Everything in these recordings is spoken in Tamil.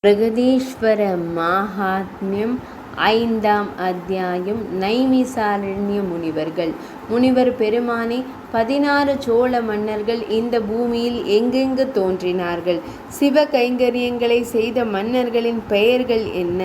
பிரகதீஸ்வர மாஹாத்மியம் 5ஆம் அத்தியாயம். நைமிசாரண்ய முனிவர்கள். முனிவர் பெருமானே, 16 சோழ மன்னர்கள் இந்த பூமியில் எங்கெங்கு தோன்றினார்கள்? சிவ கைங்கரியங்களை செய்த மன்னர்களின் பெயர்கள் என்ன?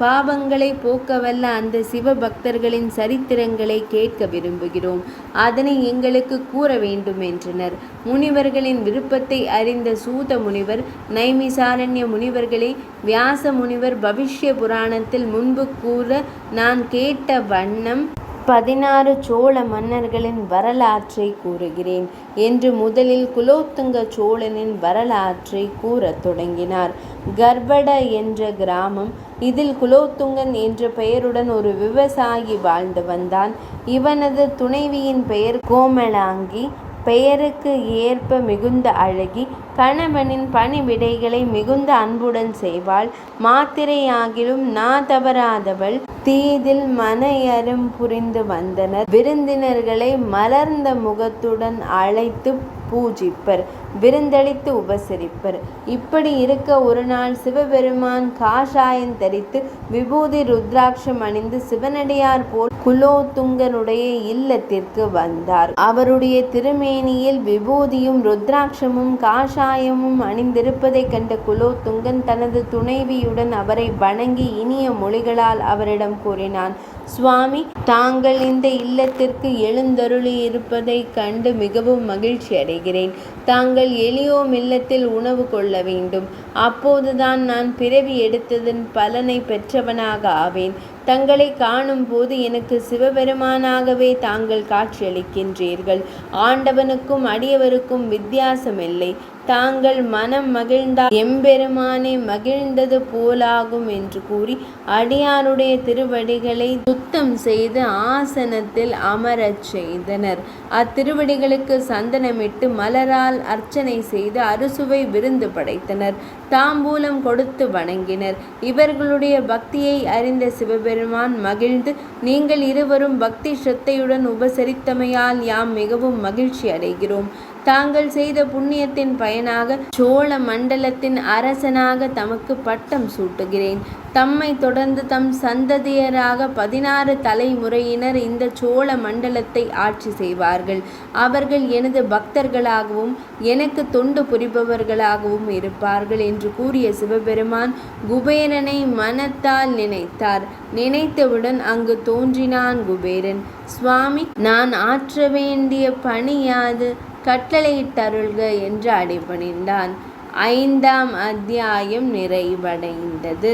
பாவங்களை போக்கவல்ல அந்த சிவபக்தர்களின் சரித்திரங்களை கேட்க விரும்புகிறோம். அதனை எங்களுக்கு கூற வேண்டும் என்றனர். முனிவர்களின் விருப்பத்தை அறிந்த சூத முனிவர், நைமிசாரண்ய முனிவர்களே, வியாச முனிவர் பவிஷ்ய புராணத்தில் முன்பு கூற நான் கேட்ட வண்ணம் 16 சோழ மன்னர்களின் வரலாற்றை கூறுகிறேன் என்று முதலில் குலோத்துங்க சோழனின் வரலாற்றை கூறத் தொடங்கினார். கர்பட என்ற கிராமம். இதில் குலோத்துங்கன் என்ற பெயருடன் ஒரு விவசாயி வாழ்ந்து வந்தான். இவனது துணைவியின் பெயர் கோமளாங்கி. பெயருக்கு ஏற்ப மிகுந்த அழகி. கணவனின் பணிவிடைகளை மிகுந்த அன்புடன் செய்வாள். மாத்திரையாகிலும் நா தவறாதவள். தீதில் மனையறம் புரிந்து வந்தனர். விருந்தினர்களை மலர்ந்த முகத்துடன் அழைத்து பூஜிப்பர், விருந்தளித்து உபசரிப்பர். இப்படி இருக்க ஒரு நாள் சிவபெருமான் காஷாயம் தரித்து விபூதி ருத்ராட்சம் அணிந்து சிவனடியார் போல் குலோத்துங்கனுடைய இல்லத்திற்கு வந்தார். அவருடைய திருமேனியில் விபூதியும் ருத்ராட்சமும் காஷாயமும் அணிந்திருப்பதைக் கண்ட குலோத்துங்கன் தனது துணைவியுடன் அவரை வணங்கி இனிய மொழிகளால் அவரிடம் கூறினான். சுவாமி, தாங்கள் இந்த இல்லத்திற்கு எழுந்தருளி இருப்பதை கண்டு மிகவும் மகிழ்ச்சி அடைகிறேன். தாங்கள் எளியோம் இல்லத்தில் உணவு கொள்ள வேண்டும். அப்போதுதான் நான் பிறவி எடுத்ததன் பலனை பெற்றவனாக ஆவேன். தங்களை காணும் போது எனக்கு சிவபெருமானாகவே தாங்கள் காட்சியளிக்கின்றீர்கள். ஆண்டவனுக்கும் அடியவருக்கும் வித்தியாசமில்லை. தாங்கள் மனம் மகிழ்ந்தால் எம்பெருமானே மகிழ்ந்தது போலாகும் என்று கூறி அடியாருடைய திருவடிகளை சுத்தம் செய்து ஆசனத்தில் அமரச் செய்தனர். அத்திருவடிகளுக்கு சந்தனமிட்டு மலரால் அர்ச்சனை செய்து அறுசுவை விருந்து படைத்தனர். தாம்பூலம் கொடுத்து வணங்கினர். இவர்களுடைய பக்தியை அறிந்த சிவபெருமான் மகிழ்ந்து, நீங்கள் இருவரும் பக்தி ஸ்ரத்தையுடன் உபசரித்தமையால் யாம் மிகவும் மகிழ்ச்சி அடைகிறோம். தாங்கள் செய்த புண்ணியத்தின் பயனாக சோழ மண்டலத்தின் அரசனாக தமக்கு பட்டம் சூட்டுகிறேன். தம்மை தொடர்ந்து தம் சந்ததியராக 16 தலைமுறையினர் இந்த சோழ மண்டலத்தை ஆட்சி செய்வார்கள். அவர்கள் எனது பக்தர்களாகவும் எனக்கு தொண்டு புரிபவர்களாகவும் இருப்பார்கள் என்று கூறிய சிவபெருமான் குபேரனை மனத்தால் நினைத்தார். நினைத்தவுடன் அங்கு தோன்றினான் குபேரன். சுவாமி, நான் ஆற்ற வேண்டிய பணி யாது? கட்டளையிட்டருள்க என்று அடிபணிந்தான். 5ஆம் அத்தியாயம் நிறைவடைந்தது.